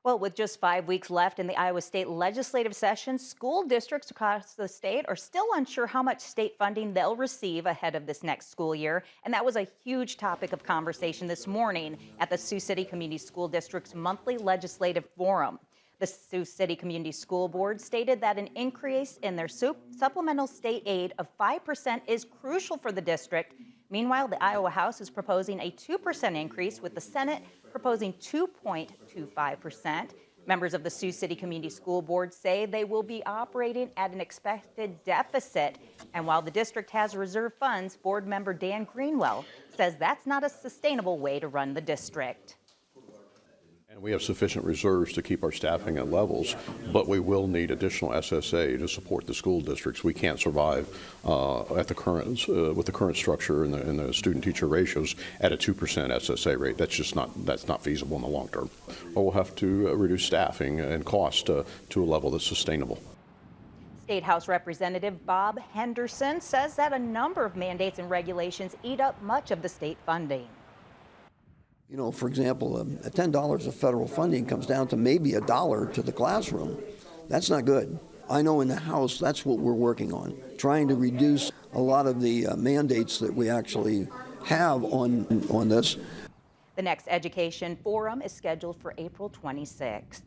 Well, with just 5 weeks left in the Iowa State legislative session, school districts across the state are still unsure how much state funding they'll receive ahead of this next school year. And that was a huge topic of conversation this morning at the Sioux City Community School District's monthly legislative forum. The Sioux City Community School Board stated that an increase in their supplemental state aid of 5% is crucial for the district. Meanwhile, the Iowa House is proposing a 2% increase, with the Senate proposing 2.25%. Members of the Sioux City Community School Board say they will be operating at an expected deficit. And while the district has reserve funds, board member Dan Greenwell says that's not a sustainable way to run the district. And we have sufficient reserves to keep our staffing at levels, but we will need additional SSA to support the school districts. We can't survive at the current with the current structure and the student-teacher ratios at a 2% SSA rate. That's not feasible in the long term. Or we'll have to reduce staffing and cost to a level that's sustainable. State House Representative Bob Henderson says that a number of mandates and regulations eat up much of the state funding. You know, for example, $10 of federal funding comes down to maybe $1 to the classroom. That's not good. I know in the House that's what we're working on, trying to reduce a lot of the mandates that we actually have on this. The next education forum is scheduled for April 26th.